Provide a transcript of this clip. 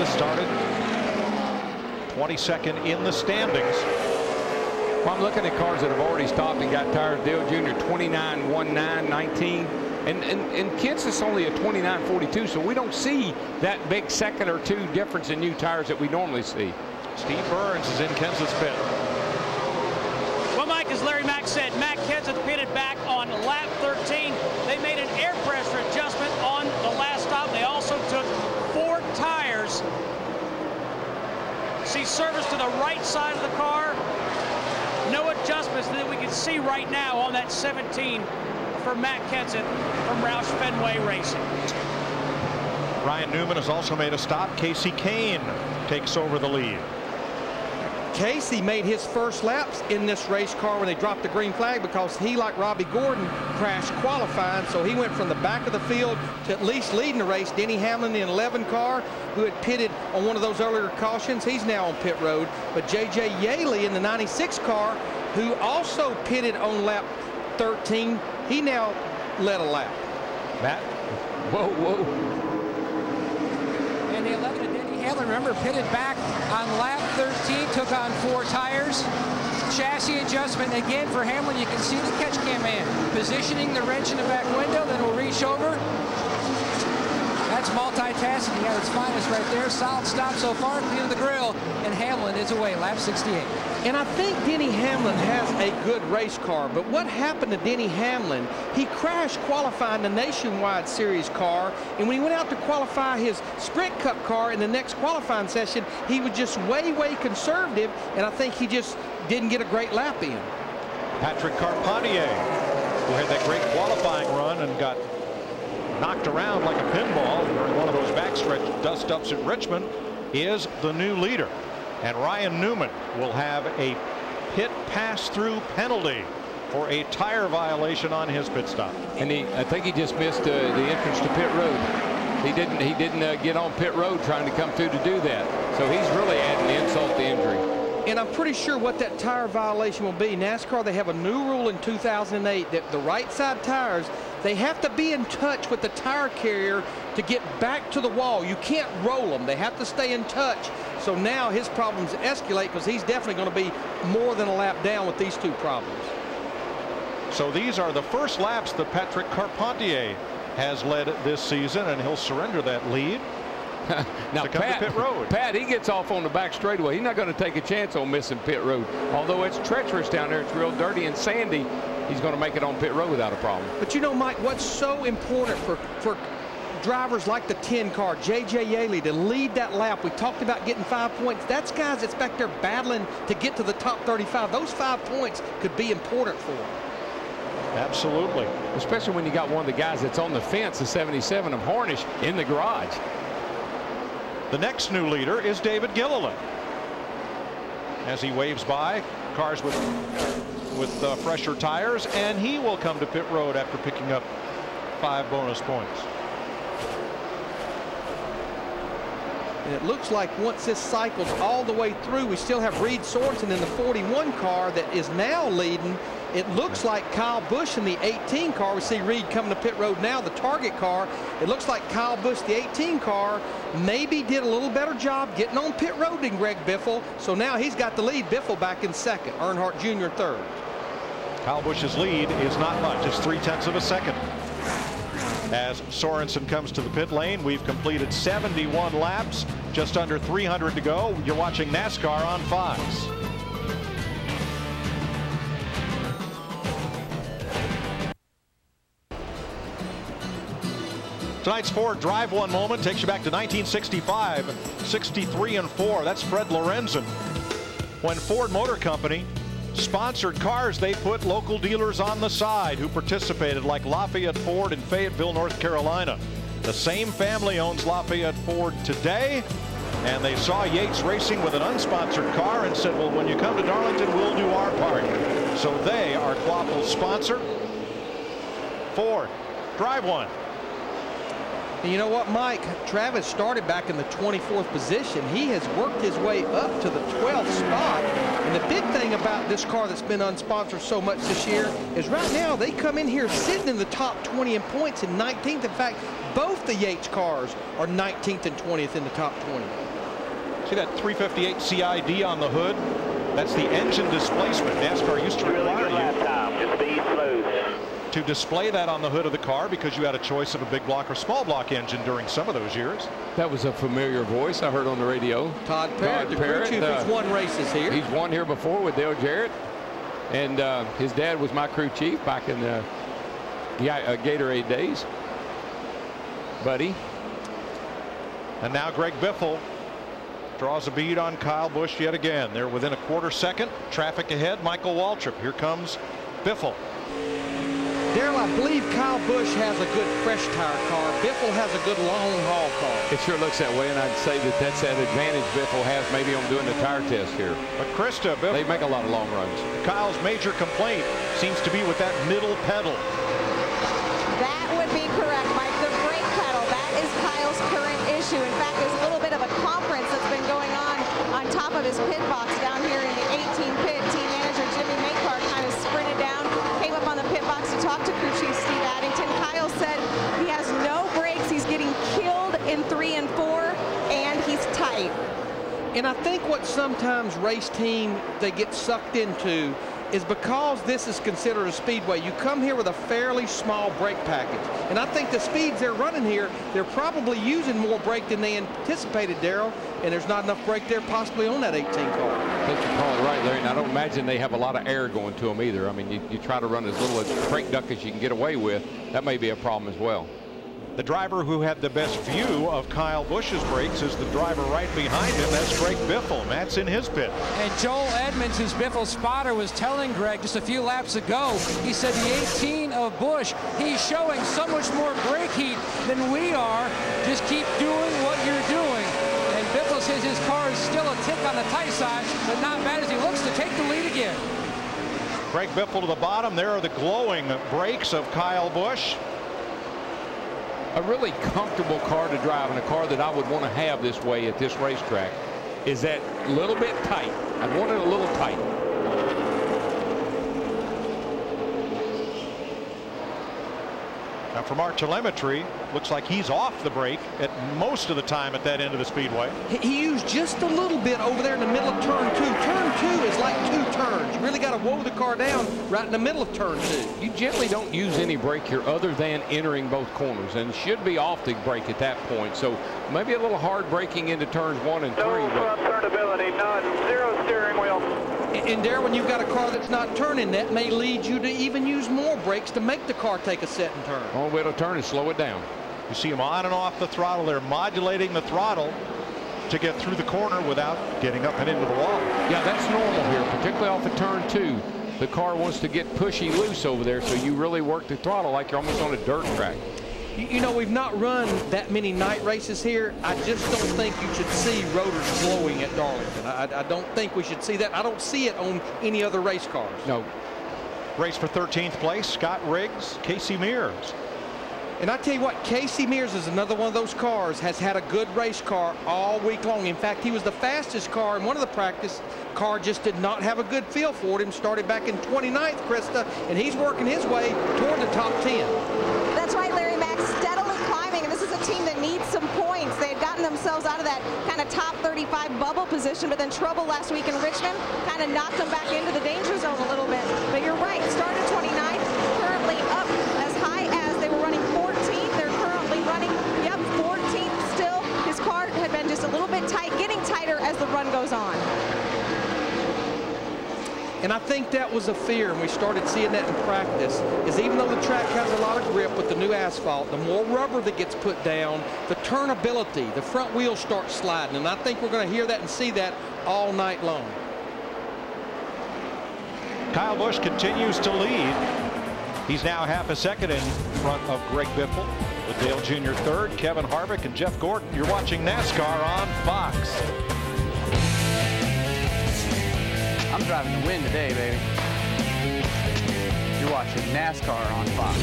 Kansas started 22nd in the standings. Well, I'm looking at cars that have already stopped and got tires. Dale Jr. 29.19, 19. And Kansas only a 29.42, so we don't see that big second or two difference in new tires that we normally see. Steve Burns is in Kenseth's pit. Well, Mike, as Larry Mack said, Matt Kenseth pitted back on lap 13. They made an air pressure adjustment on the last stop. They also took 4 tires. See service to the right side of the car. No adjustments that we can see right now on that 17 for Matt Kenseth from Roush Fenway Racing. Ryan Newman has also made a stop. Casey Kane takes over the lead. Casey made his first laps in this race car when they dropped the green flag because he, like Robbie Gordon, crashed qualifying. So he went from the back of the field to at least leading the race. Denny Hamlin, the 11 car, who had pitted on one of those earlier cautions, he's now on pit road. But J.J. Yaley in the 96 car, who also pitted on lap 13, he now led a lap. Matt? Whoa. And the 11 of Denny Hamlin, remember, pitted back on lap 13, took on 4 tires. Chassis adjustment again for Hamlin. You can see the catch cam man positioning the wrench in the back window, then we'll reach over. That's multitasking at its finest right there. Solid stop so far, clear the grill, and Hamlin is away, lap 68. And I think Denny Hamlin has a good race car, but what happened to Denny Hamlin? He crashed qualifying the Nationwide Series car, and when he went out to qualify his Sprint Cup car in the next qualifying session, he was just way conservative, and I think he just didn't get a great lap in. Patrick Carpentier, who had that great qualifying run and got knocked around like a pinball during one of those backstretch dust-ups at Richmond, is the new leader. And Ryan Newman will have a pit pass-through penalty for a tire violation on his pit stop. And I think he just missed the entrance to pit road. He didn't get on pit road trying to come through to do that. So he's really adding insult to injury. And I'm pretty sure what that tire violation will be. NASCAR, they have a new rule in 2008 that the right side tires, they have to be in touch with the tire carrier to get back to the wall. You can't roll them. They have to stay in touch. So now his problems escalate because he's definitely going to be more than a lap down with these 2 problems. So these are the first laps that Patrick Carpentier has led this season, and he'll surrender that lead. Now, to come to pit road. Pat, he gets off on the back straightaway. He's not going to take a chance on missing pit road. Although it's treacherous down there, it's real dirty and sandy, he's going to make it on pit road without a problem. But you know, Mike, what's so important for drivers like the 10 car, J.J. Yaley, to lead that lap? We talked about getting 5 points. That's guys that's back there battling to get to the top 35. Those 5 points could be important for them. Absolutely. Especially when you got one of the guys that's on the fence, the 77 of Hornish, in the garage. The next new leader is David Gilliland. As he waves by cars with fresher tires, and he will come to pit road after picking up 5 bonus points. And it looks like once this cycles all the way through, we still have Reed Sorensen in the 41 car that is now leading. It looks like Kyle Busch in the 18 car. We see Reed coming to pit road now, the Target car. It looks like Kyle Busch, the 18 car, maybe did a little better job getting on pit road than Greg Biffle. So now he's got the lead. Biffle back in second. Earnhardt Jr. third. Kyle Busch's lead is not much. It's 0.3 of a second. As Sorensen comes to the pit lane, we've completed 71 laps, just under 300 to go. You're watching NASCAR on Fox. Tonight's Ford Drive One moment takes you back to 1965, 63-4. That's Fred Lorenzen. When Ford Motor Company sponsored cars, they put local dealers on the side who participated, like Lafayette Ford in Fayetteville, North Carolina. The same family owns Lafayette Ford today, and they saw Yates racing with an unsponsored car and said, well, when you come to Darlington, we'll do our part. So they are Quapple's sponsor. Ford Drive One. And you know what, Mike? Travis started back in the 24th position. He has worked his way up to the 12th spot. And the big thing about this car that's been unsponsored so much this year is right now they come in here sitting in the top 20 in points and 19th. In fact, both the Yates cars are 19th and 20th in the top 20. See that 358 CID on the hood? That's the engine displacement. NASCAR used to require you to display that on the hood of the car because you had a choice of a big block or small block engine during some of those years. That was a familiar voice I heard on the radio. Todd Parrott, the crew chief, who's won races here. He's won here before with Dale Jarrett. And his dad was my crew chief back in the Gatorade days. Buddy. And now Greg Biffle draws a bead on Kyle Busch yet again. They're within a quarter second. Traffic ahead. Michael Waltrip. Here comes Biffle. Darrell, I believe Kyle Busch has a good fresh tire car. Biffle has a good long haul car. It sure looks that way, and I'd say that that's that advantage Biffle has maybe on doing the tire test here. But Krista, Biffle, they make a lot of long runs. Kyle's major complaint seems to be with that middle pedal. That would be correct, Mike. The brake pedal, that is Kyle's current issue. In fact, there's a little bit of a conference that's been going on top of his pit box down here in the 18 pit. Team manager Jimmy Makar kind of sprinted down, came up on the pit box to talk to crew chief Steve Addington. Kyle said he has no brakes. He's getting killed in 3 and 4, and he's tight. And I think what sometimes race team they get sucked into is because this is considered a speedway, you come here with a fairly small brake package. And I think the speeds they're running here, they're probably using more brake than they anticipated, Darrell, and there's not enough brake there possibly on that 18 car. I think you're probably right, Larry, and I don't imagine they have a lot of air going to them either. I mean, you try to run as little a brake duct as you can get away with. That may be a problem as well. The driver who had the best view of Kyle Busch's brakes is the driver right behind him. That's Greg Biffle. Matt's in his pit. And Joel Edmonds, who's Biffle's spotter, was telling Greg just a few laps ago, he said the 18 of Busch, he's showing so much more brake heat than we are. Just keep doing what you're doing. And Biffle says his car is still a tick on the tight side, but not bad as he looks to take the lead again. Greg Biffle to the bottom. There are the glowing brakes of Kyle Busch. A really comfortable car to drive, and a car that I would want to have this way at this racetrack is that little bit tight. I want it a little tight. Now from our telemetry, looks like he's off the brake at most of the time at that end of the speedway. He used just a little bit over there in the middle of turn 2. Turn 2 is like 2 turns. You really got to woe the car down right in the middle of turn 2. You generally don't use any brake here other than entering both corners, and should be off the brake at that point. So maybe a little hard braking into turns 1 and 3. No turnability, none, 0 steering wheel. And there, when you've got a car that's not turning, that may lead you to even use more brakes to make the car take a set and turn. Only way to turn is slow it down. You see him on and off the throttle. They're modulating the throttle to get through the corner without getting up and into the wall. Yeah, that's normal here, particularly off of turn 2. The car wants to get pushy loose over there, so you really work the throttle like you're almost on a dirt track. You know, we've not run that many night races here. I just don't think you should see rotors glowing at Darlington. I don't think we should see that. I don't see it on any other race cars. No. Race for 13th place, Scott Riggs, Casey Mears. And I tell you what, Casey Mears is another one of those cars, has had a good race car all week long. In fact, he was the fastest car in one of the practice. Car just did not have a good feel for him. Started back in 29th, Krista, and he's working his way toward the top 10. That's right, Larry. Max steadily climbing, and this is a team that needs some points. They had gotten themselves out of that kind of top 35 bubble position, but then trouble last week in Richmond kind of knocked them back into the danger zone a little bit. But you're right, started 29th, currently up as high as they were running 14th. They're currently running, 14th still. His car had been just a little bit tight, getting tighter as the run goes on. And I think that was a fear, and we started seeing that in practice, is even though the track has a lot of grip with the new asphalt, the more rubber that gets put down, the turnability, the front wheels start sliding, and I think we're going to hear that and see that all night long. Kyle Busch continues to lead. He's now half a second in front of Greg Biffle, with Dale Jr. third, Kevin Harvick, and Jeff Gordon. You're watching NASCAR on Fox. I'm driving to win today, baby. You're watching NASCAR on Fox.